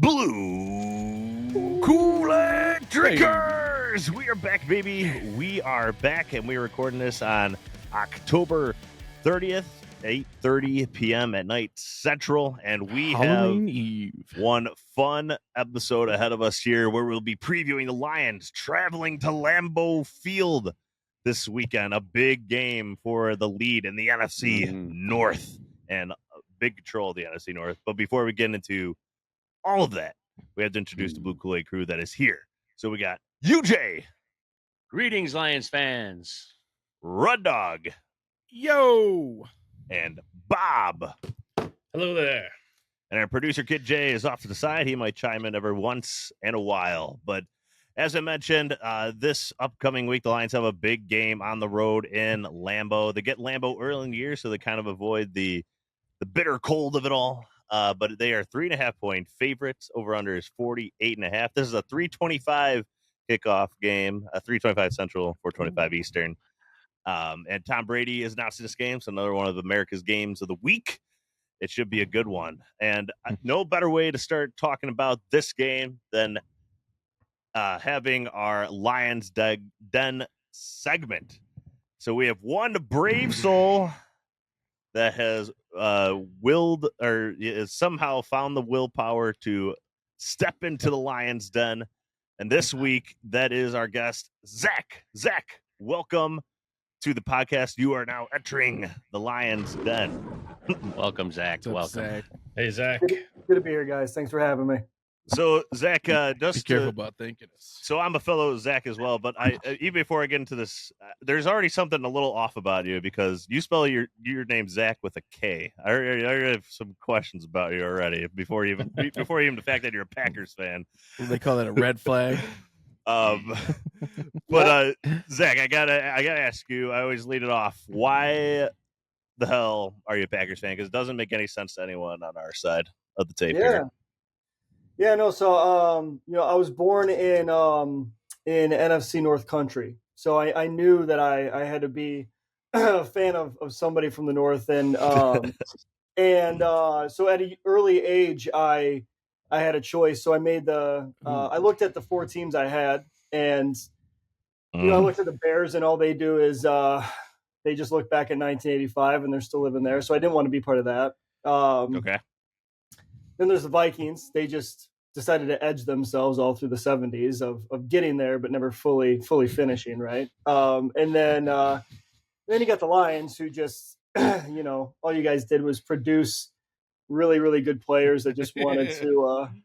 Blue Kool-Aid drinkers! We are back, baby. We are back, and we are recording this on October 30th, 8:30 p.m. at night Central, and we Halloween have Eve. one fun episode ahead of us here where we'll be previewing the Lions traveling to Lambeau Field this weekend, a big game for the lead in the NFC North and a big control of the NFC North. But before we get into all of that, we have to introduce the Blue Kool-Aid crew that is here. So we got UJ. Greetings, Lions fans. Rud Dog. Yo! And Bob. Hello there. And our producer, Kid J, is off to the side. He might chime in every once in a while. But as I mentioned, this upcoming week, the Lions have a big game on the road in Lambeau. They get Lambeau early in the year, so they kind of avoid the bitter cold of it all. But they are 3.5-point favorites. Over under is 48.5. This is a 3:25 kickoff game, a 3:25 Central, 4:25 Eastern. And Tom Brady is announcing this game, so another one of America's games of the week. It should be a good one. And no better way to start talking about this game than having our Lions Den segment. So we have one brave soul that has willed or is somehow found the willpower to step into the Lions Den. And this week, that is our guest, Zack. Zack, welcome to the podcast. You are now entering the Lions Den. Welcome, Zack. Welcome. Zach? Hey, Zach. Good to be here, guys. Thanks for having me. So, Zack, Be just careful about thanking us. so I'm a fellow Zack as well, but even before I get into this, there's already something a little off about you because you spell your name Zack with a K. I already have some questions about you already before even the fact that you're a Packers fan. They call that a red flag. But Zack, I gotta ask you. I always lead it off. Why the hell are you a Packers fan? Because it doesn't make any sense to anyone on our side of the tape. Here. Yeah, no. So, I was born in NFC North Country, so I knew that I had to be a fan of somebody from the North, and so at an early age, I had a choice. So I made I looked at the four teams I had, and I looked at the Bears, and all they do is they just look back at 1985, and they're still living there. So I didn't want to be part of that. Okay. Then there's the Vikings. They just decided to edge themselves all through the 70s of getting there, but never fully finishing, right? And then you got the Lions, who just, all you guys did was produce really, really good players that just wanted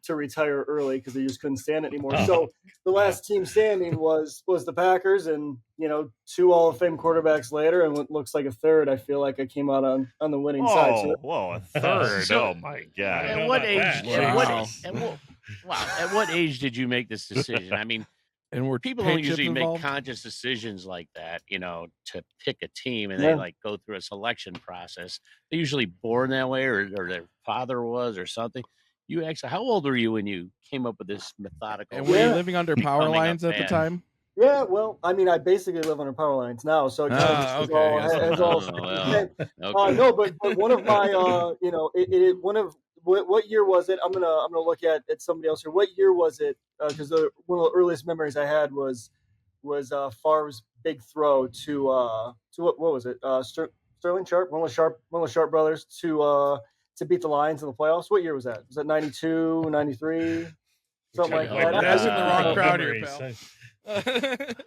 to retire early because they just couldn't stand it anymore. So the last team standing was the Packers, and two Hall of Fame quarterbacks later, and what looks like a third, I feel like I came out on the winning side. So, whoa, a third! So- Oh my god! At what age? Wow. At what age did you make this decision? I mean, And we're people don't usually involved. make conscious decisions like that, to pick a team, and they go through a selection process. They're usually born that way, or their father was, or something. You actually, how old were you when you came up with this methodical? And were you Yeah. living under power Becoming a lines at the fan. time? yeah, well, I mean, I basically live under power lines now, so it kind of okay. it's all Oh, well, okay. no, but one of my what year was it? I'm gonna look at somebody else here. What year was it? Because one of the earliest memories I had was Favre's big throw to what was it? Sterling Sharp, one of the Sharp brothers to beat the Lions in the playoffs. What year was that? Was that 92, 93? Something like that. That's in the wrong crowd here, pal.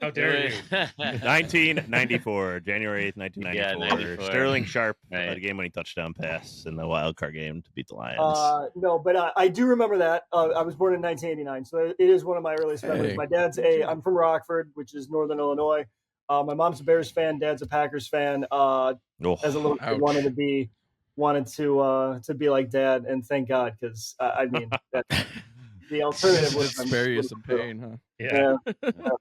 How dare you? 1994, January 8th, 1994. Yeah, 94. Sterling Sharp Right. had a game-winning touchdown pass in the wild card game to beat the Lions. No, but I do remember that. I was born in 1989, so it is one of my earliest memories. Hey. My dad's I'm from Rockford, which is northern Illinois. My mom's a Bears fan, dad's a Packers fan. As a little kid, wanted to be like dad, and thank God, because I mean the alternative would Spare you some pain, huh? Yeah.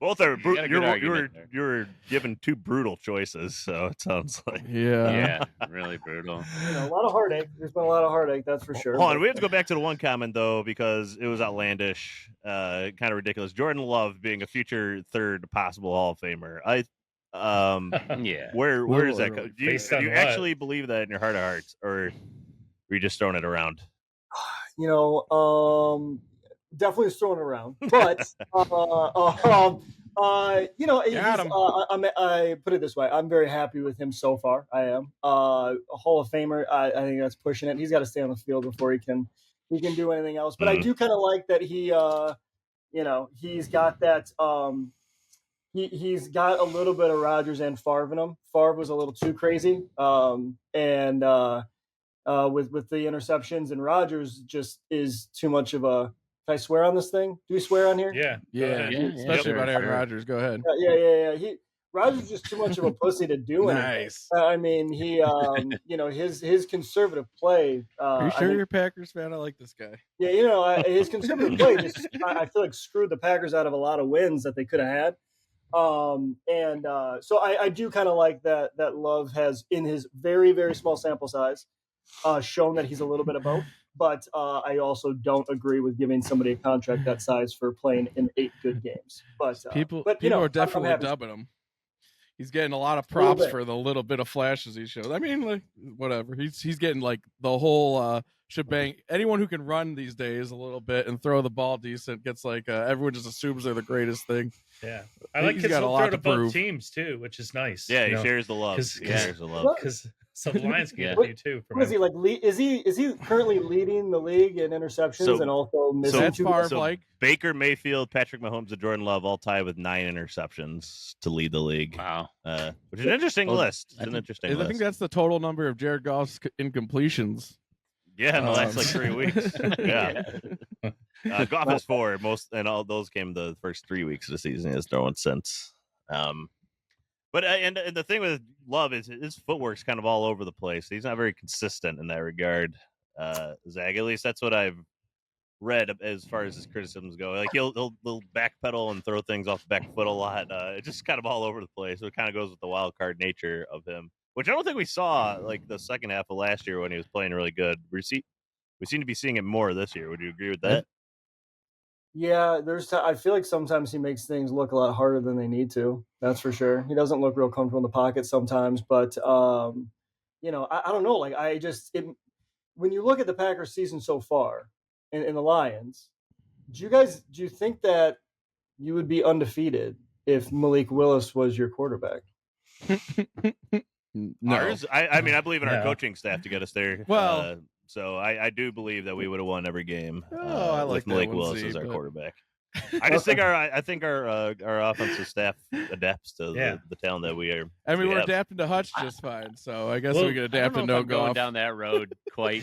Both are got a good argument there. you were given two brutal choices, so it sounds like. Yeah. Yeah, really brutal. a lot of heartache. There's been a lot of heartache, that's for sure. Hold on, we have to go back to the one comment though because it was outlandish, kind of ridiculous. Jordan Love being a future third possible Hall of Famer. Yeah. Where does that go? Do you Based on what? actually believe that in your heart of hearts, or were you just throwing it around? definitely is thrown around, but I put it this way: I'm very happy with him so far. I am a Hall of Famer. I think that's pushing it. He's got to stay on the field before he can do anything else. But I do kind of like that he he's got that. He's got a little bit of Rodgers and Favre in him. Favre was a little too crazy, with the interceptions, and Rodgers just is too much of a. Can I swear on this thing? Do we swear on here? Yeah. Especially about Aaron Rodgers. Go ahead. Yeah. Rodgers is just too much of a pussy to do anything. Nice. I mean, he, his conservative play. Are you sure you're a Packers fan? I like this guy. Yeah, his conservative play just, I feel like, screwed the Packers out of a lot of wins that they could have had. So I do kind of like that Love has, in his very, very small sample size, shown that he's a little bit of both. But I also don't agree with giving somebody a contract that size for playing in 8 good games. But people are definitely dubbing him. He's getting a lot of props for the little bit of flashes he shows. I mean, like, whatever. He's getting like the whole shebang. Anyone who can run these days a little bit and throw the ball decent gets like everyone just assumes they're the greatest thing. Yeah, I like kids who throw to both teams too, which is nice. Yeah, he shares the love. Because some Lions can do too. What is he like? Is he currently leading the league in interceptions and also missing two? Baker Mayfield, Patrick Mahomes, and Jordan Love all tied with 9 interceptions to lead the league. Wow, which is an interesting list. It's an interesting list. I think that's the total number of Jared Goff's incompletions. Yeah, in the last like 3 weeks. Yeah. Goff has 4. And all those came the first 3 weeks of the season. He has thrown since. But the thing with Love is his footwork's kind of all over the place. He's not very consistent in that regard. Zach, at least that's what I've read as far as his criticisms go. Like he'll backpedal and throw things off the back foot a lot. It's just kind of all over the place. So it kind of goes with the wild card nature of him, which I don't think we saw like the second half of last year when he was playing really good. We seem to be seeing it more this year. Would you agree with that? Yeah, I feel like sometimes he makes things look a lot harder than they need to. That's for sure. He doesn't look real comfortable in the pocket sometimes, but I don't know. Like when you look at the Packers season so far in the Lions, do you think that you would be undefeated if Malik Willis was your quarterback? No. I mean, I believe in our coaching staff to get us there. Well, so I do believe that we would have won every game I like with Malik Willis as our quarterback. I just think our offensive staff adapts to the talent that we are. I mean, we're adapting to Hutch just fine, so I guess we can adapt to no going down that road quite.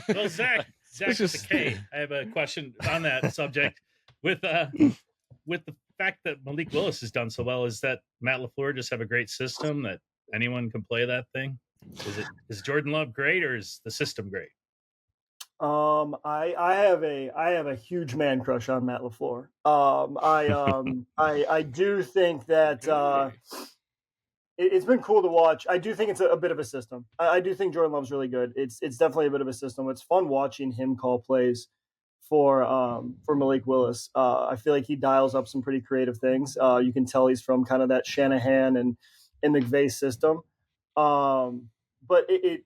Well, Zach with the K, I have a question on that subject. With the fact that Malik Willis has done so well, is that Matt LaFleur just have a great system that anyone can play that thing? Is Jordan Love great, or is the system great? I have a huge man crush on Matt LaFleur. I do think that it's been cool to watch. I do think it's a bit of a system. I do think Jordan Love's really good. It's definitely a bit of a system. It's fun watching him call plays for Malik Willis. I feel like he dials up some pretty creative things. You can tell he's from kind of that Shanahan and McVay system. But it's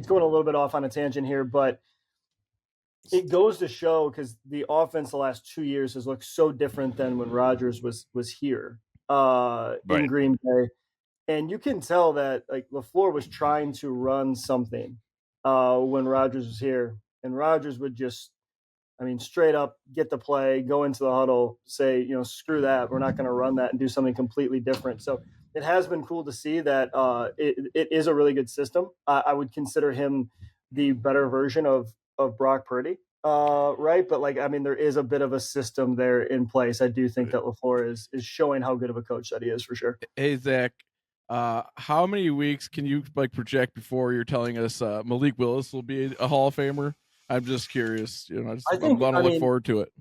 going a little bit off on a tangent here, but it goes to show, because the offense the last 2 years has looked so different than when Rodgers was here in Green Bay, and you can tell that like LaFleur was trying to run something when Rodgers was here, and Rodgers would just, straight up get the play, go into the huddle, say, screw that, we're not going to run that, and do something completely different. So it has been cool to see that it is a really good system. I would consider him the better version of Brock Purdy, right? But there is a bit of a system there in place. I do think that LaFleur is showing how good of a coach that he is, for sure. Hey, Zach, how many weeks can you project before you're telling us Malik Willis will be a Hall of Famer? I'm just curious. I'm going to look forward to it.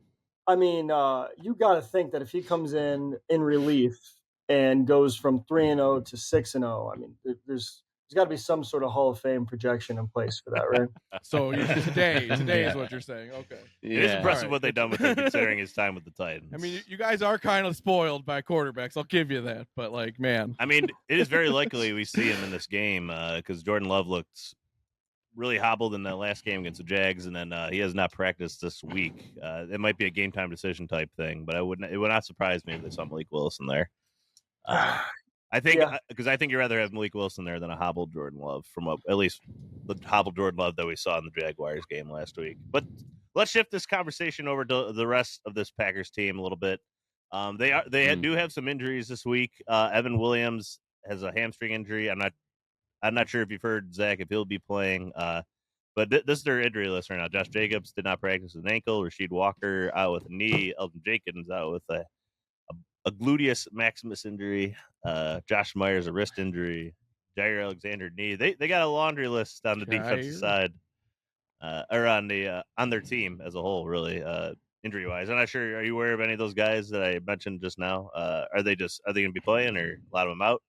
You got to think that if he comes in relief and goes from 3-0 to 6-0, there's got to be some sort of Hall of Fame projection in place for that, right? So today is what you're saying. Okay. Yeah. It is impressive what they've done with him, considering his time with the Titans. You guys are kind of spoiled by quarterbacks. I'll give you that. But man. It is very likely we see him in this game because Jordan Love looked really hobbled in that last game against the Jags, and then he has not practiced this week. It might be a game time decision type thing, but it would not surprise me if they saw Malik Willis in there. I think because I think you'd rather have Malik Wilson there than a hobbled Jordan Love from at least the hobbled Jordan Love that we saw in the Jaguars game last week. But let's shift this conversation over to the rest of this Packers team a little bit. They do have some injuries this week. Evan Williams has a hamstring injury. I'm not sure if you've heard, Zach, if he'll be playing. But this is their injury list right now. Josh Jacobs did not practice with an ankle. Rasheed Walker out with a knee. Elton Jenkins out with a gluteus maximus injury. Josh Myers a wrist injury. Jair Alexander knee. They got a laundry list on the defensive side, or on their team as a whole, really, injury wise. I'm not sure. Are you aware of any of those guys that I mentioned just now? Are they going to be playing, or a lot of them out?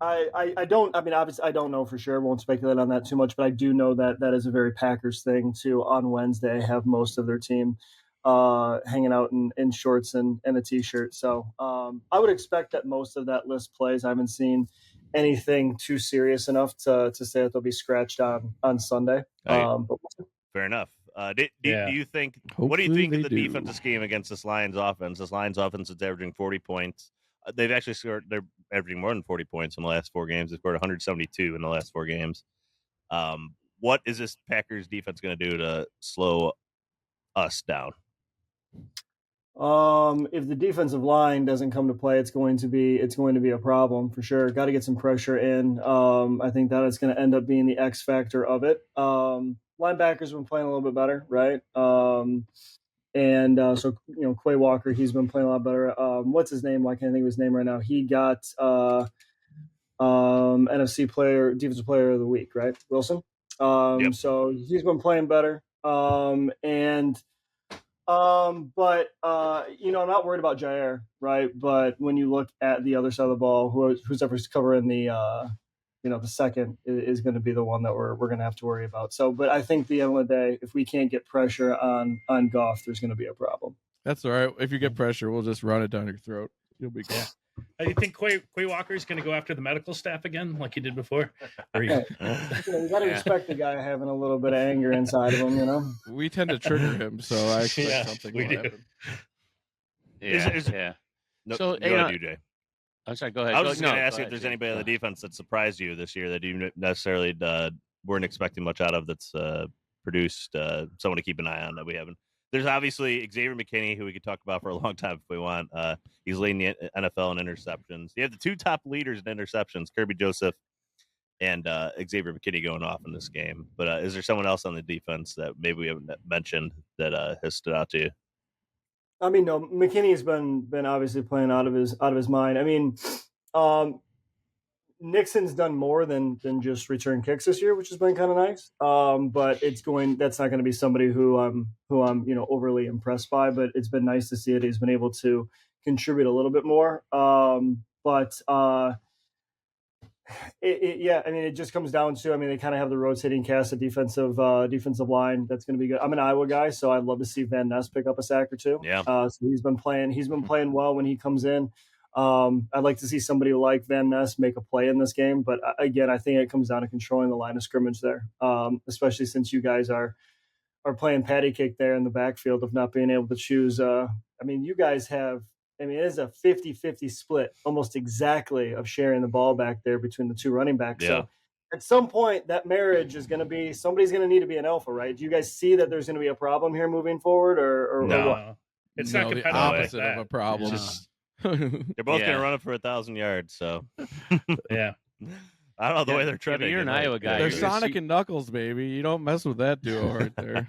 I don't. I mean, obviously, I don't know for sure. Won't speculate on that too much, but I do know that is a very Packers thing to on Wednesday have most of their team hanging out in shorts and a t-shirt. So I would expect that most of that list plays. I haven't seen anything too serious enough to say that they'll be scratched on Sunday. But fair enough. Do you think? Hopefully what do you think of the defensive scheme against this Lions offense? This Lions offense is averaging 40 points. They've actually scored. They're averaging more than 40 points in the last 4 games. They scored 172 in the last 4 games. What is this Packers defense going to do to slow us down? If the defensive line doesn't come to play, it's going to be a problem for sure. Got to get some pressure in. I think that is going to end up being the X factor of it. Linebackers have been playing a little bit better, right? So Quay Walker, he's been playing a lot better. What's his name? Why can't I think of his name right now? He got NFC defensive player of the week, right? Wilson. Yep. So he's been playing better. But I'm not worried about Jair, right? But when you look at the other side of the ball, who's ever covering the second is going to be the one that we're going to have to worry about. So, but I think the end of the day, if we can't get pressure on Goff, there's going to be a problem. That's all right. If you get pressure, we'll just run it down your throat. You'll be good. Do you think Quay Walker is going to go after the medical staff again, like he did before? You got to respect the guy having a little bit of anger inside of him. We tend to trigger him, so I expect something will happen. Yeah. No, so, DJ. I'm sorry. Go ahead. I was just going to ask you if there's anybody on the defense that surprised you this year that you necessarily weren't expecting much out of that's produced someone to keep an eye on that we haven't. There's obviously Xavier McKinney, who we could talk about for a long time if we want. He's leading the NFL in interceptions. You have the 2 top leaders in interceptions, Kirby Joseph and Xavier McKinney going off in this game. But is there someone else on the defense that maybe we haven't mentioned that has stood out to you? I mean, no, McKinney's been obviously playing out of his mind. I mean, Nixon's done more than just return kicks this year, which has been kind of nice. But that's not going to be somebody who I'm overly impressed by. But it's been nice to see that he's been able to contribute a little bit more. It just comes down to, they kind of have the rotating cast of defensive line. That's going to be good. I'm an Iowa guy, so I'd love to see Van Ness pick up a sack or 2. Yeah. So he's been playing well when he comes in. I'd like to see somebody like Van Ness make a play in this game, but again, I think it comes down to controlling the line of scrimmage there, especially since you guys are playing patty cake there in the backfield of not being able to choose. You guys have. It is a 50-50 split, almost exactly, of sharing the ball back there between the 2 running backs. Yeah. So at some point, that marriage is going to be, somebody's going to need to be an alpha, right? Do you guys see that there's going to be a problem here moving forward, or no? Or what? It's not the opposite of a problem. They're both going to run it for 1,000 yards. So yeah. I don't know the way they're trending. You're an Iowa guy. They're Sonic and Knuckles, baby. You don't mess with that duo right there.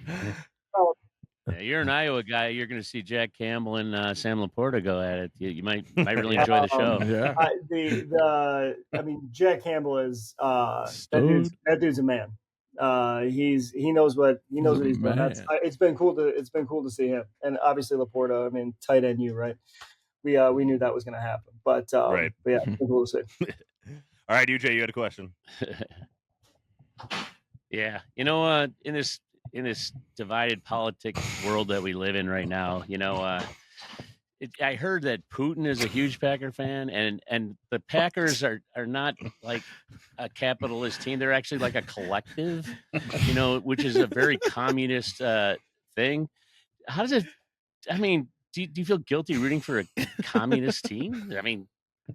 Yeah, you're an Iowa guy. You're going to see Jack Campbell and Sam Laporta go at it. You might really enjoy the show. Jack Campbell is that dude's a man. He knows what he's doing. It's been cool to see him, and obviously Laporta. Tight end, right? We knew that was going to happen, but right. But yeah, it's been cool to see. All right, UJ, you had a question. Yeah, in this divided politics world that we live in right now, I heard that Putin is a huge Packer fan, and the Packers are not like a capitalist team. They're actually like a collective, which is a very communist thing. How does it? I mean, do you feel guilty rooting for a communist team? I mean,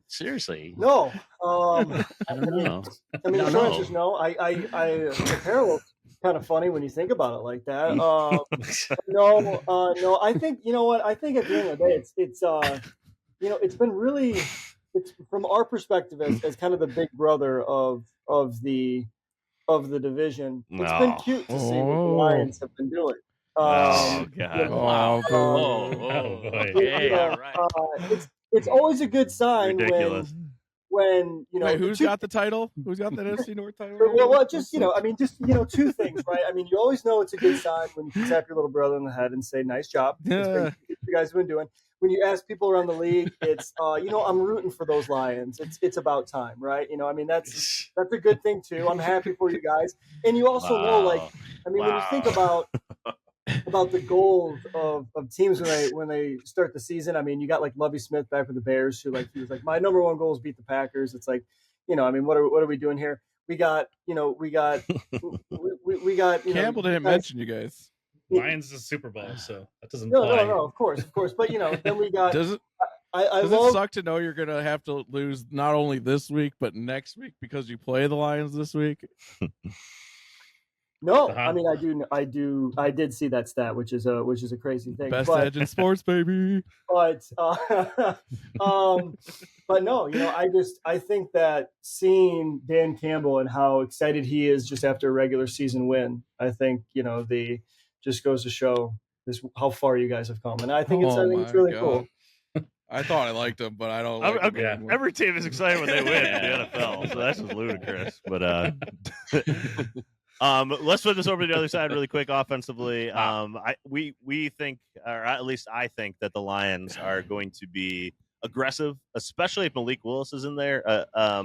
seriously. No. I don't know. I mean, the short answer is no. The parallel's kind of funny when you think about it like that. No. I think, you know what? I think at the end of the day, it's been really, it's from our perspective as kind of the big brother of the division. It's been cute to see what the Lions have been doing. Oh God! Wow! It's always a good sign Ridiculous. when Wait, who's got the title? Who's got the NFC North title? Well, just two things, right? I mean, you always know it's a good sign when you can tap your little brother on the head and say, "Nice job, it's great you guys have been doing." When you ask people around the league, it's I'm rooting for those Lions. It's about time, right? I mean, that's a good thing too. I'm happy for you guys, and you also know, when you think about the goals of teams when they start the season. I mean, you got like Lovie Smith back for the Bears, who he was like, my number one goal is beat the Packers. It's like, I mean, what are we doing here? We got Campbell didn't mention you guys. Lions is a Super Bowl, so that doesn't. No, of course. But then we got. Does it suck to know you're gonna have to lose not only this week but next week because you play the Lions this week? No, I mean I did see that stat, which is a crazy thing. Best edge in sports, baby. But no, I think that seeing Dan Campbell and how excited he is just after a regular season win, I think just goes to show how far you guys have come, and I think it's really cool. I thought I liked him, but I don't. Like him every team is excited when they win in the NFL, so that's just ludicrous. But let's flip this over to the other side really quick. Offensively, we think, or at least I think, that the Lions are going to be aggressive, especially if Malik Willis is in there. I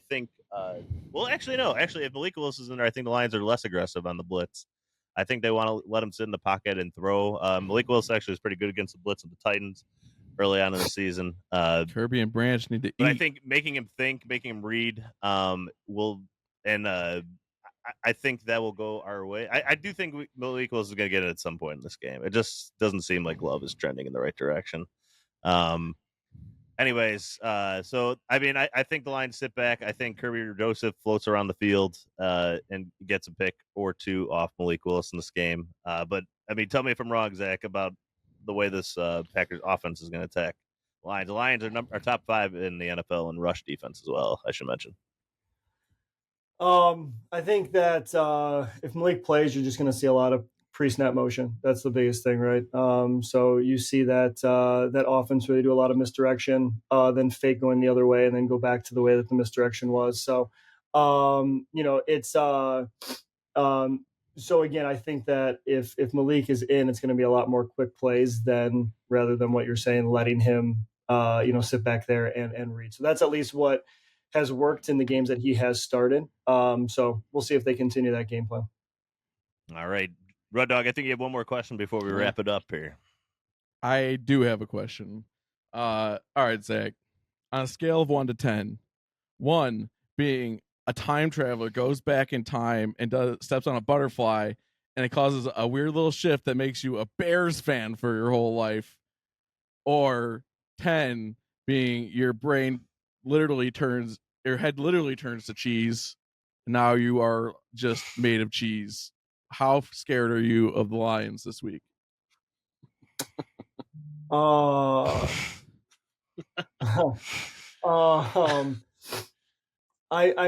think. Actually, if Malik Willis is in there, I think the Lions are less aggressive on the blitz. I think they want to let him sit in the pocket and throw. Malik Willis actually is pretty good against the blitz of the Titans early on in the season. Kirby and Branch need to eat. But I think making him think, making him read, will, and I think that will go our way. I do think Malik Willis is going to get it at some point in this game. It just doesn't seem like Love is trending in the right direction. Anyways, so I mean, I think the Lions sit back. I think Kirby Joseph floats around the field and gets a pick or two off Malik Willis in this game. But I mean, tell me if I'm wrong, Zach, about the way this Packers offense is going to attack Lions. The Lions are top 5 in the NFL in rush defense as well, I should mention. I think that if Malik plays, you're just going to see a lot of pre-snap motion. That's the biggest thing, right? So you see that offense really do a lot of misdirection, then fake going the other way, and then go back to the way that the misdirection was. So, it's so again, I think that if Malik is in, it's going to be a lot more quick plays rather than what you're saying, letting him, sit back there and read. So that's at least what has worked in the games that he has started. So we'll see if they continue that game plan. All right. Red Dog, I think you have one more question before we wrap it up here. I do have a question. All right, Zach. On a scale of 1 to 10, 1 being a time traveler goes back in time and steps on a butterfly, and it causes a weird little shift that makes you a Bears fan for your whole life, or 10 being your head literally turns to cheese, and now you are just made of cheese. How scared are you of the Lions this week? I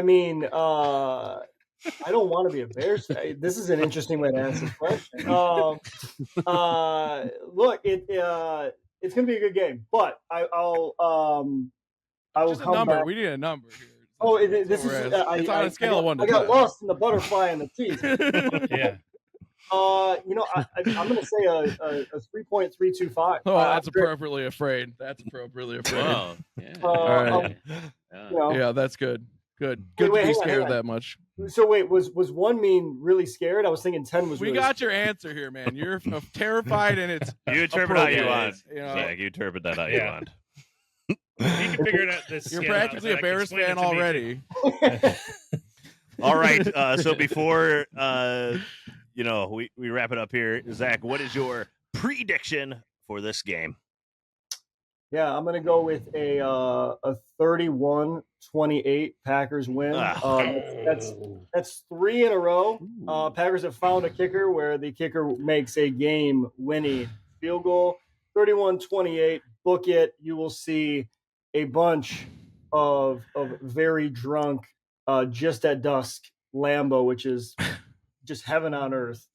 mean, I don't want to be a Bears fan. This is an interesting way to answer this question. Look, it's going to be a good game, but I will come number. back. We need a number here. Oh, this is. It's on a scale of 1 to 10. I got lost in the butterfly and the cheese. Yeah. I'm going to say a 3.325. Oh, that's appropriately afraid. Wow. Yeah. All right. Yeah. Yeah, that's good. Good to be scared that much. So wait, was 1 mean really scared? I was thinking 10 was. We really got scared. your answer here, man. You're terrified, and it's you interpret how you want. You know? Zach, you interpret that how you want. You can figure it out. You're practically a Bears fan already. All right. So before we wrap it up here, Zach, what is your prediction for this game? Yeah, I'm gonna go with a 31-28 Packers win. That's 3 in a row. Packers have found a kicker where the kicker makes a game-winning field goal. 31-28. Book it. You will see a bunch of very drunk, just at dusk Lambeau, which is just heaven on earth.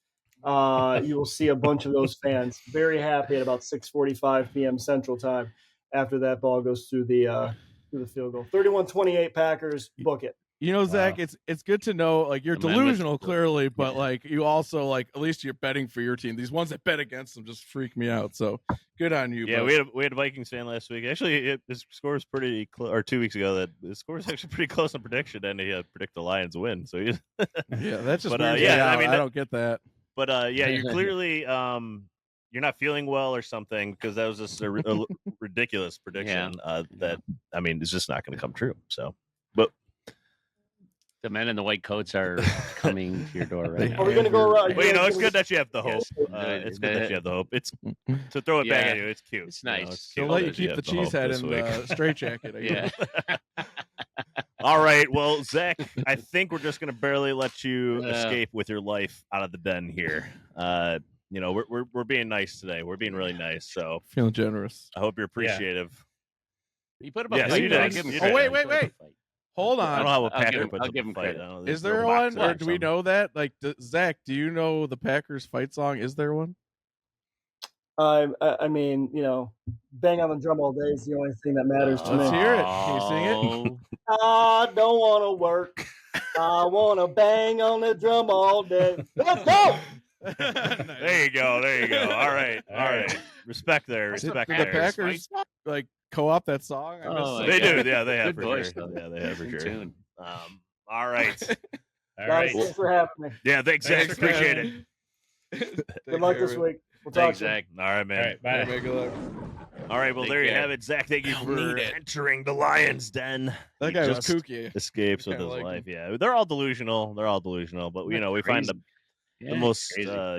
You will see a bunch of those fans very happy at about 6:45 p.m. Central Time after that ball goes through the field goal. 31-28 Packers, book it. You know, Zach, it's good to know, like, you're delusional clearly, but like you also, like, at least you're betting for your team. These ones that bet against them just freak me out. So good on you. Yeah, bud. we had a Vikings fan last week. Actually, his score was pretty close, or 2 weeks ago. That his score was actually pretty close in prediction, and he predicted the Lions win. So yeah, that's just. But weird. I don't get that. But yeah, you're clearly you're not feeling well or something, because that was just a ridiculous prediction that, I mean, it's just not going to come true. So, but the men in the white coats are coming to your door right now. Are we going to go around? Well, it's good that you have the hope. Yes. It's good that you have the hope. It's to throw it back at you. It's cute. It's nice. It's They'll cute let you that keep have the the hope cheese head this in week. the straitjacket. Yeah. All right. Well, Zach, I think we're just going to barely let you escape with your life out of the den here. We're being nice today. We're being really nice. So Feeling generous. I hope you're appreciative. You put him Yes, you did. You did. Oh, wait. Hold I don't on. know how a I'll Packer give puts him up a fight. credit. Is there one, or do we know that? Like, Zach, do you know the Packers fight song? Is there one? I mean, bang on the drum all day is the only thing that matters to me. Let's hear it. Can you sing it? I don't want to work. I want to bang on the drum all day. Let's go. There you go. All right. Respect there. Respect Did there. the Packers like co-op that song? They do. Yeah, they have Good for voice, sure. though. Yeah, they have for Good sure. tune. All right. All Guys, right. thanks for having me. Yeah, thanks, Zach. Thanks, Appreciate man. it. Good luck this week. We'll talk Thanks, soon. Zach. All right, man. All right. Bye. Hey, good luck. All right. Well, Take there you care. have it, Zach. Thank you Don't for need it. entering the Lion's Den. That He guy was just kooky. escapes with Kinda his like life. Yeah, they're all delusional. But we find the most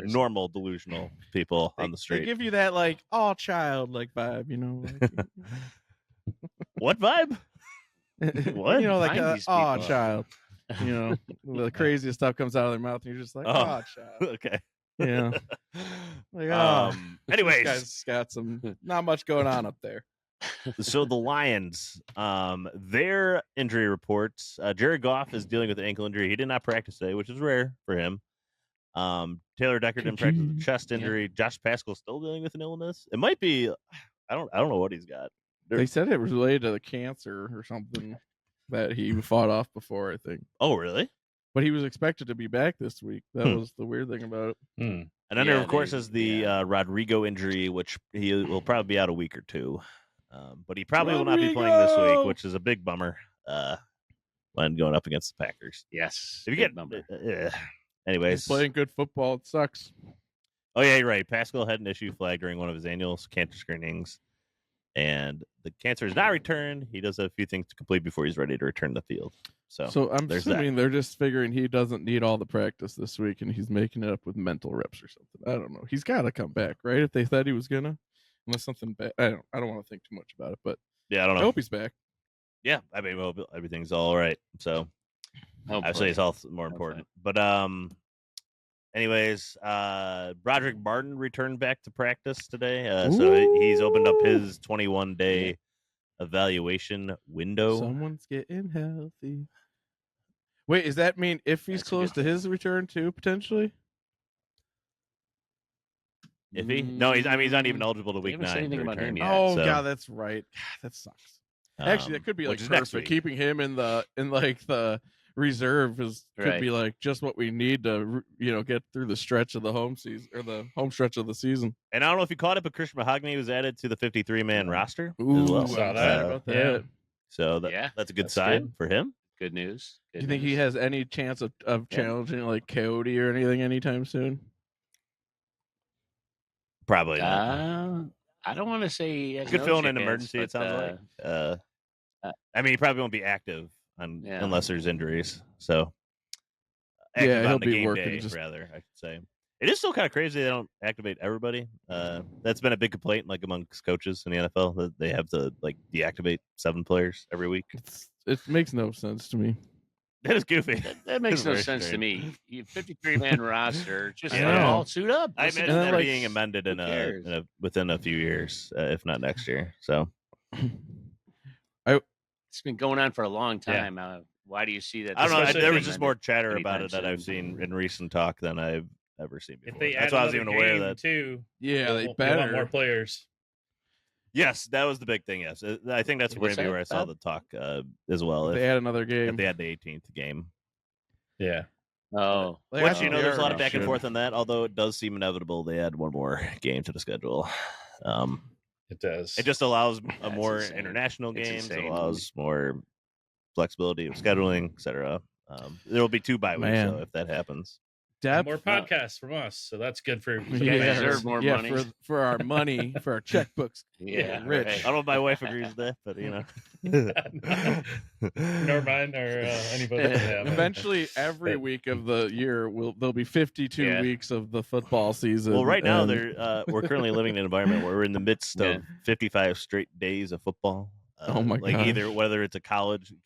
normal delusional people on the They street. give you that like all child like vibe, like, What vibe? What? like Find these aw people. child. The craziest stuff comes out of their mouth, and you're just like, Oh. aw child. Okay. Yeah. Like, oh, Anyways, this guy's got not much going on up there. so the Lions, their injury reports. Jared Goff is dealing with an ankle injury. He did not practice today, which is rare for him. Taylor Decker didn't practice with a chest injury. Josh Pascal still dealing with an illness. It might be. I don't know what he's got. They said it was related to the cancer or something that he fought off before, I think. Oh, really? But he was expected to be back this week. That was the weird thing about it. And then there, of course, is the Rodrigo injury, which he will probably be out a week or two. But he probably will not be playing this week, which is a big bummer when going up against the Packers. Yes. If you Big number. Anyways. He's playing good football. It sucks. Oh, yeah, you're right. Pascal had an issue flagged during one of his annual cancer screenings, and the cancer is not returned. He does have a few things to complete before he's ready to return to the field. So I'm there's assuming they're just figuring he doesn't need all the practice this week, and he's making it up with mental reps or something. I don't know. He's got to come back, right? If they said he was gonna, unless something bad. I don't want to think too much about it, but yeah, I don't I know. hope he's back. Yeah, I mean, well, everything's all right. So actually, it's all more important. But anyways, Broderick Martin returned back to practice today. So he's opened up his 21-day evaluation window. Someone's getting healthy. Wait, does that mean if he's close to his return too, potentially? If he? No, he's not even eligible to week 9. Anything about him yet. Oh, so, yeah, that's right. God, that sucks. Actually, that could be like which is next perfect. week. Keeping him in the reserve could be like just what we need to get through the stretch of the home season or the home stretch of the season. And I don't know if you caught it, but Christian Mahogany was added to the 53-man roster Ooh, as well. saw that. About that. So that's a good sign for him. Good news. Do you think he has any chance of challenging like Coyote or anything anytime soon? Probably not. I don't want to say he could fill in an emergency. It sounds like. I mean, he probably won't be active unless there's injuries. So, active he'll on the be game working. day, rather, I should say. It is still kind of crazy they don't activate everybody. That's been a big complaint, like amongst coaches in the NFL, that they have to like deactivate 7 players every week. It makes no sense to me. That is goofy. That makes no sense to me. You 53-man roster, just let them all suit up. I imagine that being amended within a few years, if not next year. So it's been going on for a long time. Yeah. Why do you see that? I don't know. There was just more chatter about it that I've seen in recent talk than I've ever seen before. If they That's why I was even aware of that too. Yeah, they want better more players. Yes, that was the big thing. Yes, I think that's going to be where I saw the talk as well. If they had another game, if they had the 18th game. Yeah. Oh, which there's a lot of back and forth on that. Although it does seem inevitable they add one more game to the schedule. It does. It just allows more international games. It allows more flexibility of scheduling, etc. There will be 2 bye weeks though, if that happens. More podcasts from us, so that's good for deserve more money for our money, for our checkbooks. Rich. Right. I don't know if my wife agrees with that, but nor mine or anybody. Eventually, every week of the year there'll be 52 weeks of the football season. Well, right now we're currently living in an environment where we're in the midst of 55 straight days of football. Oh my god! Either whether it's a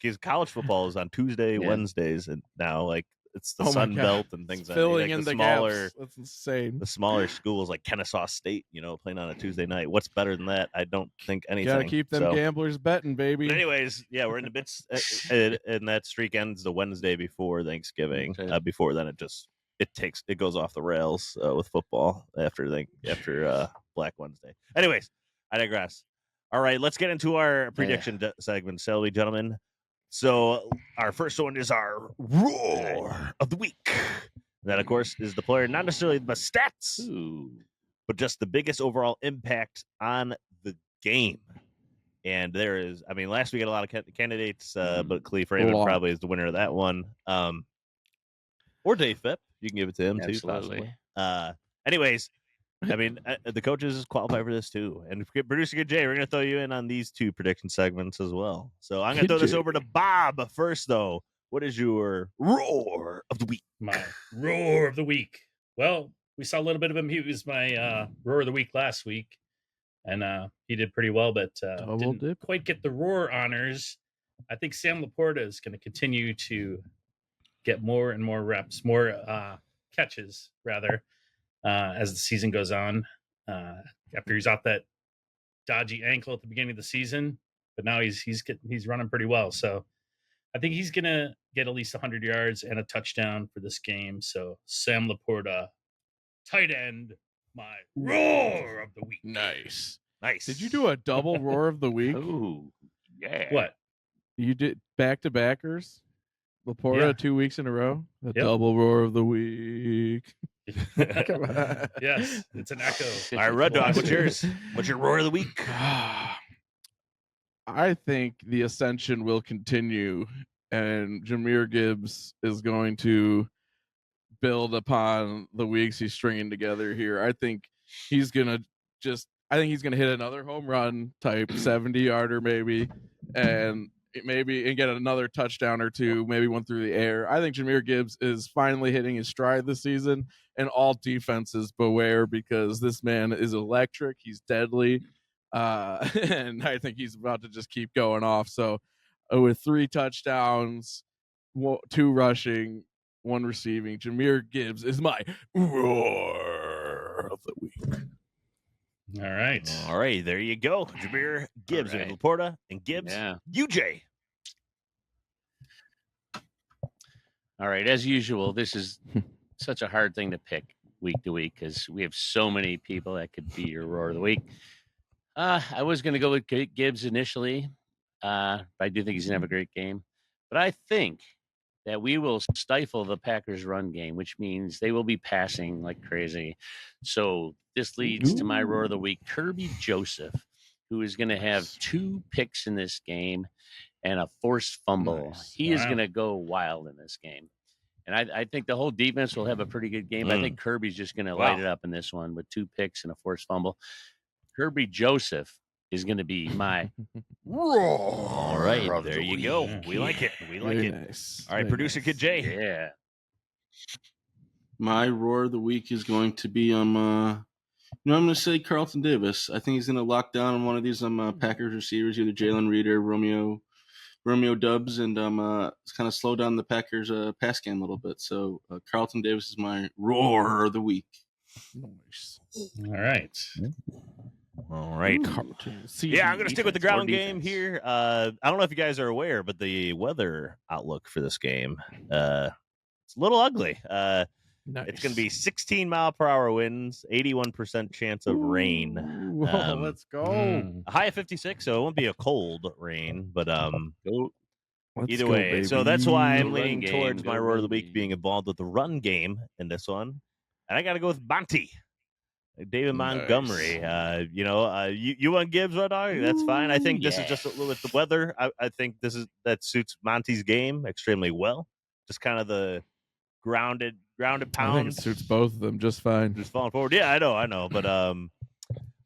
because college football is on Tuesday, Wednesdays, and now it's the Sun Belt and things filling in the smaller gaps. That's insane. The smaller schools like Kennesaw State, playing on a Tuesday night. What's better than that? I don't think anything. Gotta keep them gamblers betting, baby. But anyways, we're in the midst, and that streak ends the Wednesday before Thanksgiving. Before then, it goes off the rails with football after Black Wednesday. Anyways, I digress. All right, let's get into our prediction segment, shall we, gentlemen? So our first one is our roar of the week. That, of course, is the player, not necessarily the stats, but just the biggest overall impact on the game. And there is, last week we had a lot of candidates, but Cleve Raymond probably is the winner of that one. Or Dave Phipp. You can give it to him, too, possibly. Anyways, the coaches qualify for this too. And Producer Good Jay, we're going to throw you in on these 2 prediction segments as well. So I'm going to throw this over to Bob first, though. What is your roar of the week? My roar of the week. Well, we saw a little bit of him. He was my roar of the week last week, and he did pretty well, but didn't quite get the roar honors. I think Sam Laporta is going to continue to get more and more reps, more catches, rather. As the season goes on, after he's off that dodgy ankle at the beginning of the season, but now he's running pretty well. So I think he's gonna get at least 100 yards and a touchdown for this game. So Sam Laporta, tight end, my roar of the week. Nice. Did you do a double roar of the week? Ooh, yeah. What? You did back-to-backers? Laporta 2 weeks in a row? Double roar of the week. Come on. Yes, it's an echo. All right, Red Dog, what's yours? What's your roar of the week? I think the ascension will continue, and Jahmyr Gibbs is going to build upon the weeks he's stringing together here. I think he's gonna hit another home run type 70-yarder maybe, and get another touchdown or 2, maybe one through the air. I think Jahmyr Gibbs is finally hitting his stride this season, and all defenses beware, because this man is electric. He's deadly, and I think he's about to just keep going off. So with 3 touchdowns, 2 rushing, 1 receiving, Jahmyr Gibbs is my roar of the week. All right, there you go. Jahmyr Gibbs and Laporta and Gibbs. UJ. All right, as usual, this is such a hard thing to pick week to week because we have so many people that could be your roar of the week. I was going to go with Gibbs initially, but I do think he's going to have a great game. But I think that we will stifle the Packers' run game, which means they will be passing like crazy. So this leads to my roar of the week, Kirby Joseph, who is going to have 2 picks in this game. and a forced fumble. Nice. He is going to go wild in this game. And I think the whole defense will have a pretty good game. I think Kirby's just going to light it up in this one with 2 picks and a forced fumble. Kirby Joseph is going to be my roar. All right, there you go. We like it. We like Very it. nice. All right, Very producer nice. Kid J. Yeah. My roar of the week is going to be I'm going to say Carlton Davis. I think he's going to lock down on one of these Packers receivers, either Jalen Reed or Romeo Dubs, and it's kind of slow down the Packers pass game a little bit. So Carlton Davis is my roar of the week. Nice. All right. All right. Yeah, I'm going to stick with the ground game here. I don't know if you guys are aware, but the weather outlook for this game, it's a little ugly. Nice. It's going to be 16-mile-per-hour winds, 81% chance of rain. Let's go. A high of 56, so it won't be a cold rain, but Let's either go, way. baby. So that's why I'm Go leaning run game, towards go my roar of the run week game. being involved with the run game in this one. And I got to go with Monty. David Montgomery. You want Gibbs, Red Dog? That's fine. I think this is just a little with the weather. I think that suits Monty's game extremely well. Just kind of the grounded I think it pound. suits both of them just fine. Just falling forward. Yeah, I know. But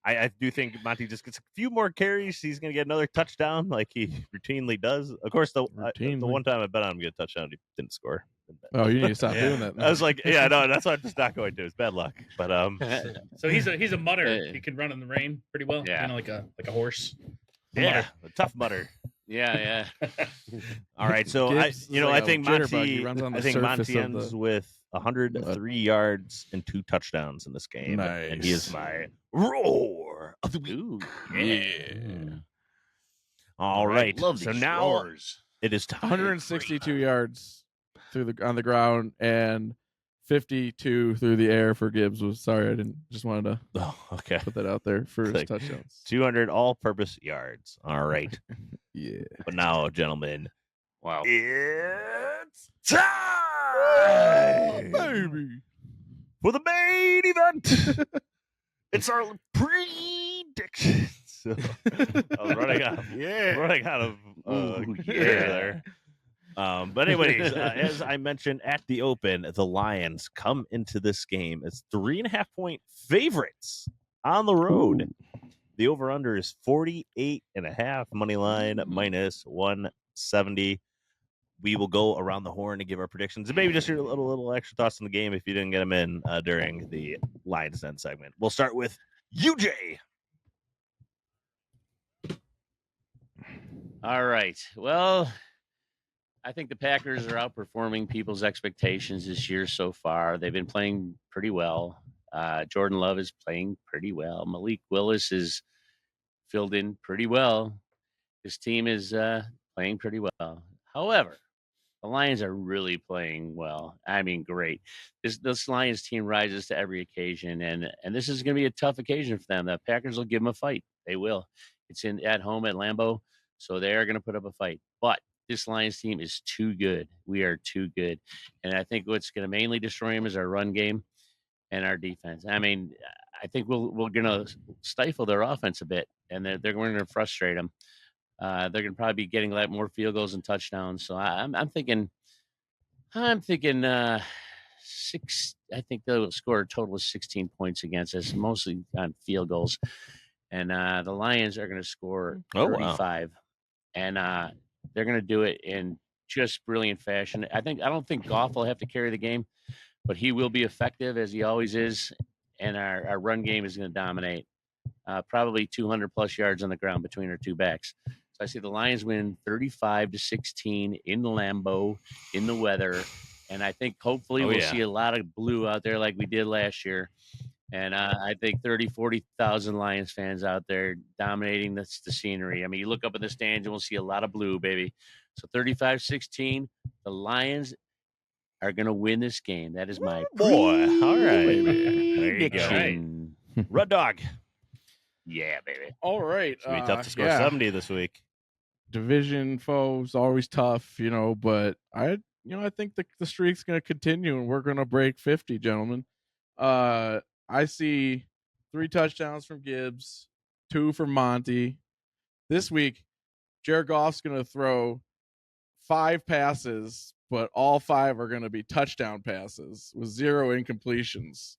I do think Monty just gets a few more carries. He's going to get another touchdown like he routinely does. Of course, the one time I bet on him to get a touchdown, he didn't score. Oh, you need to stop doing that. I was like, yeah, no, that's what I'm just not going to. It's bad luck. But So he's a mutter. He can run in the rain pretty well. Yeah. Like a horse. yeah, a tough mutter. Yeah. All right, so Gibbs is like I a think jitterbug. He runs on the surface Monty of ends the- with 103 yards and 2 touchdowns in this game. And he is Nice. my roar of the week. Ooh, Yeah. All right. Love So these now roars. it is time. 162 yards on the ground and 52 through the air for Gibbs. Sorry, I didn't. Just wanted to Oh, okay. put that out there for his Like, touchdowns. 200 all-purpose yards. All right. Yeah. But now, gentlemen, Wow. it's time Baby. for the main event. It's our predictions. So, I was running out of there. But anyways, as I mentioned at the open, the Lions come into this game as 3.5-point favorites on the road. The over-under is 48.5, money line minus 170. We will go around the horn and give our predictions and maybe just your little extra thoughts on the game if you didn't get them in during the Lions Den segment. We'll start with UJ. All right. Well, I think the Packers are outperforming people's expectations this year so far. They've been playing pretty well. Jordan Love is playing pretty well. Malik Willis is filled in pretty well. This team is playing pretty well. However, the Lions are really playing well. I mean, great. This Lions team rises to every occasion, and this is going to be a tough occasion for them. The Packers will give them a fight. They will. It's at home at Lambeau, so they are going to put up a fight. But this Lions team is too good. We are too good. And I think what's going to mainly destroy them is our run game and our defense. I mean, I think we're going to stifle their offense a bit, and they're going to frustrate them. They're going to probably be getting a lot more field goals and touchdowns. So I'm thinking six. I think they'll score a total of 16 points against us, mostly on field goals. And the Lions are going to score 35, and they're going to do it in just brilliant fashion. I don't think Goff will have to carry the game, but he will be effective as he always is, and our run game is going to dominate. Probably 200 plus yards on the ground between our two backs. So I see the Lions win 35-16 in Lambeau in the weather, and I think hopefully we'll see a lot of blue out there like we did last year. And I think 40,000 Lions fans out there dominating the scenery. I mean, you look up in the stands and we'll see a lot of blue, baby. So 35-16, the Lions are going to win this game. That is my boy. All right. prediction. Red Dog. Yeah, baby. All right. It's going to be tough to score 70 this week. Division foes always tough, but I think the streak's going to continue and we're going to break 50, gentlemen. I see 3 touchdowns from Gibbs, 2 from Monty. This week, Jared Goff's going to throw 5 passes, but all 5 are going to be touchdown passes with 0 incompletions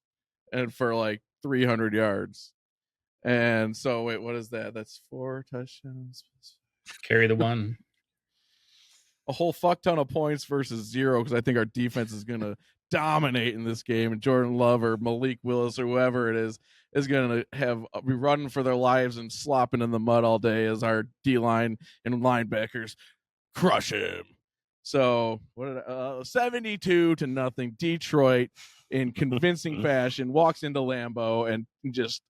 and for like 300 yards. And so, wait, what is that? That's 4 touchdowns. Carry the one. A whole fuck ton of points versus 0 because I think our defense is going to dominate in this game. And Jordan Love or Malik Willis or whoever it is going to be running for their lives and slopping in the mud all day as our D-line and linebackers crush him. So 72-0, Detroit in convincing fashion walks into Lambeau and just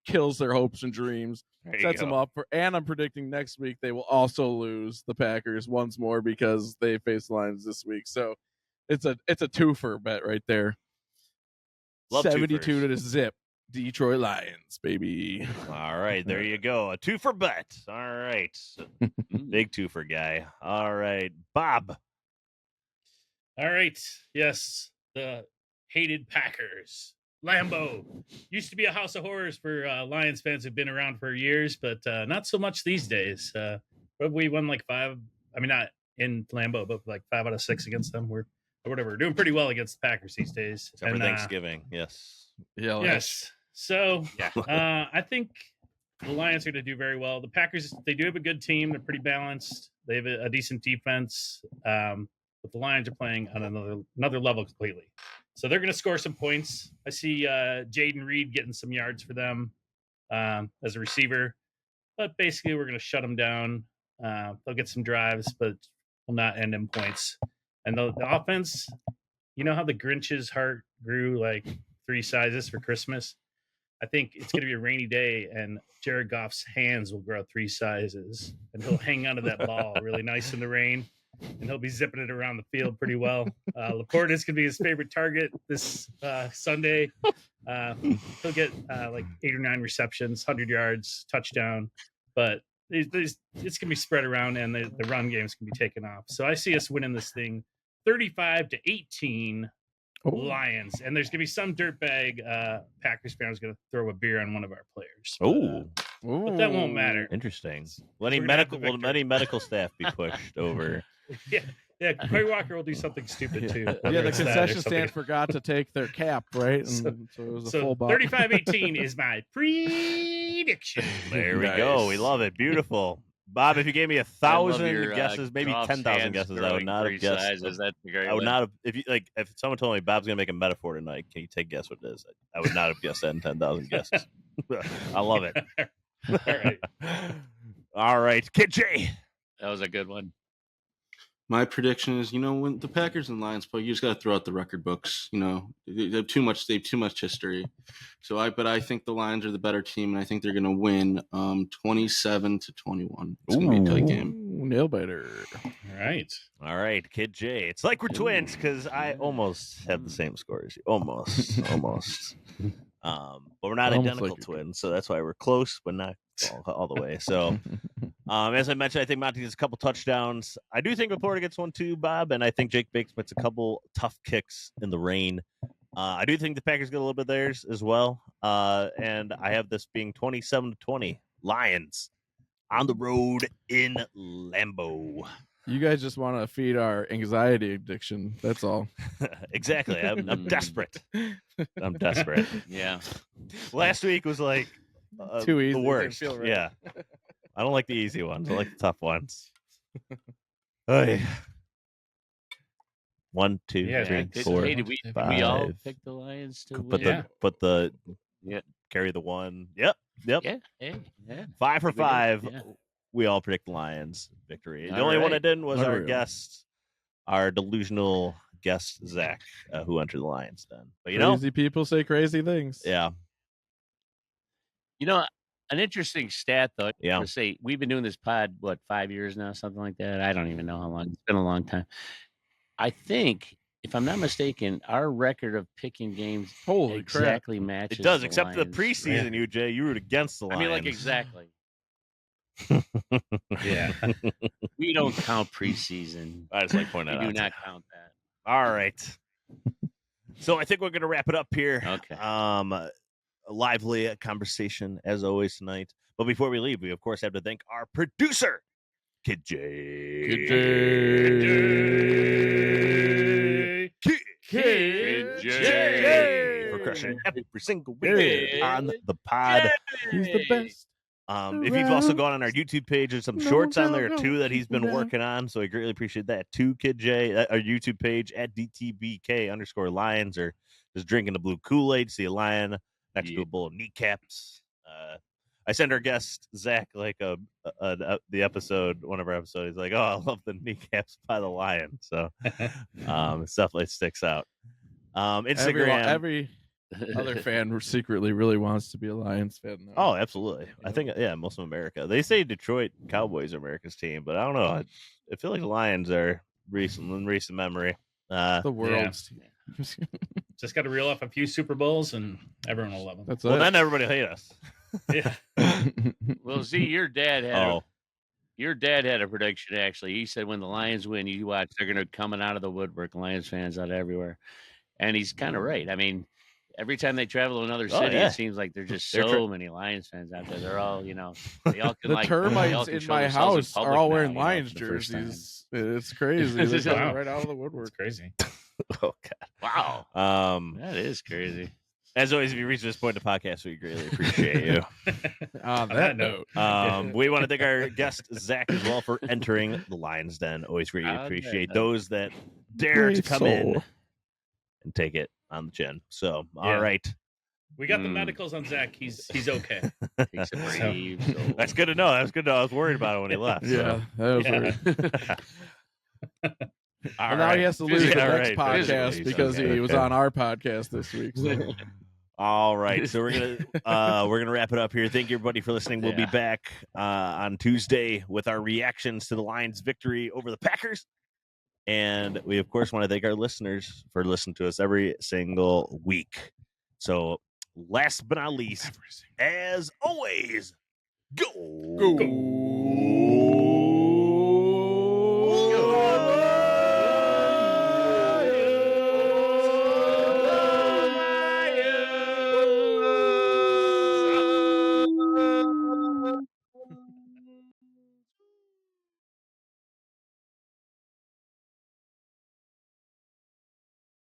kills their hopes and dreams. Sets them up and I'm predicting next week they will also lose the Packers once more because they face the Lions this week. So it's a twofer bet right there. Love 72 twofers. to zip. Detroit Lions, baby. All right, there you go. A twofer bet. All right. Big twofer guy. All right. Bob. All right. Yes. The hated Packers. Lambeau used to be a house of horrors for Lions fans who've been around for years, but not so much these days. We won like 5. I mean, not in Lambeau, but like 5 out of 6 against them. We're doing pretty well against the Packers these days. Except for Thanksgiving. Yes. Yeah. Yes. So I think the Lions are going to do very well. The Packers, they do have a good team. They're pretty balanced. They have a decent defense. But the Lions are playing on another level completely. So they're going to score some points. I see Jaden Reed getting some yards for them as a receiver. But basically, we're going to shut them down. They'll get some drives, but will not end in points. And the offense, you know how the Grinch's heart grew like 3 sizes for Christmas? I think it's going to be a rainy day, and Jared Goff's hands will grow 3 sizes, and he'll hang onto that ball really nice in the rain. And he'll be zipping it around the field pretty well. Laporte is going to be his favorite target this Sunday. He'll get like 8 or 9 receptions, 100 yards, touchdown. But it's going to be spread around, and the run game is going to be taken off. So I see us winning this thing 35-18 Lions. And there's going to be some dirtbag Packers fan who's going to throw a beer on one of our players. But that won't matter. Interesting. Will any medical staff be pushed over? Yeah. Quay Walker will do something stupid too. Yeah, the concession stand forgot to take their cap, right? And so it was a full bottle. 35-18 is my prediction. There we go. We love it. Beautiful. Bob, if you gave me 1,000 guesses, maybe 10,000 guesses, I would not have guessed. I would not have. If someone told me Bob's gonna make a metaphor tonight, can you take a guess what it is? I would not have guessed that in 10,000 guesses. I love it. All right. All right, Kid J. That was a good one. My prediction is, when the Packers and Lions play, you just got to throw out the record books. They have too much history. So I think the Lions are the better team, and I think they're going to win 27-21. It's going to be a tight game. Nail biter. All right, Kid J. It's like we're twins because I almost have the same score as you. Almost. But we're not identical twins, so that's why we're close, but not all the way. So, as I mentioned, I think Monty gets a couple touchdowns. I do think Laporta gets one too, Bob, and I think Jake Bates gets a couple tough kicks in the rain. I do think the Packers get a little bit of theirs as well, and I have this being 27-20 Lions on the road in Lambeau. You guys just want to feed our anxiety addiction. That's all. Exactly. I'm desperate. I'm desperate. Yeah. Last week was like too easy. The worst. Right. Yeah. I don't like the easy ones. I like the tough ones. Hey. 1, 2, 3, 4, did we 5. We all pick the Lions to win. But the carry the one. Yep. Yeah. 5 for 5. Yeah. We all predict Lions victory. The only one I didn't was our guest, our delusional guest, Zack, who entered the Lions then. But crazy people say crazy things. Yeah. An interesting stat, though. Yeah. To say we've been doing this pod, 5 years now, something like that. I don't even know how long. It's been a long time. I think, if I'm not mistaken, our record of picking games exactly matches. It does, except Lions, the preseason, Jay. You root against the Lions. I mean, exactly. Yeah. We don't count preseason. I just like pointing that out. We do not count that. All right. So I think we're going to wrap it up here. Okay. A lively conversation as always tonight. But before we leave, we of course have to thank our producer, Kid J. Kid J. Kid J. For crushing every single week on the pod. He's the best. If you've also gone on our YouTube page, there's some shorts on there too that he's been working on. So I greatly appreciate that too, Kid J. Our YouTube page at DTBK_Lions, or just drinking the Blue Kool-Aid, see a lion next to a bowl of kneecaps. I send our guest Zack like the episode, one of our episodes. He's like, "Oh, I love the kneecaps by the lion." So stuff like sticks out. Instagram. Every other fan who secretly really wants to be a Lions fan. Though. Oh, absolutely. I think most of America. They say Detroit Cowboys are America's team, but I don't know. I feel like the Lions are in recent memory. The world's team. Just got to reel off a few Super Bowls and everyone will love them. That's then everybody will hate us. Yeah. Well, see, your dad had a prediction. Actually, he said when the Lions win, you watch, they're going to coming out of the woodwork. Lions fans out everywhere, and he's kind of right. I mean, every time they travel to another city, it seems like there's just so many Lions fans out there. They're all, they all can the termites in my house are all wearing Lions jerseys. It's crazy. They're coming right out of the woodwork. It's crazy. Oh God! Wow. That is crazy. As always, if you reach this point in the podcast, we greatly appreciate you. On that note, we want to thank our guest Zack as well for entering the Lions Den. Always greatly appreciate those that dare to come in and take it on the chin. So, all right. We got the medicals on Zack. He's okay. Takes a brave soul. That's good to know. That's good to know. I was worried about it when he left. Yeah, that was weird. Now he has to lose the next podcast because he was on our podcast this week. So. All right, so we're gonna wrap it up here. Thank you everybody for listening. We'll be back on Tuesday with our reactions to the Lions' victory over the Packers. And we, of course, want to thank our listeners for listening to us every single week. So, last but not least, as always, go.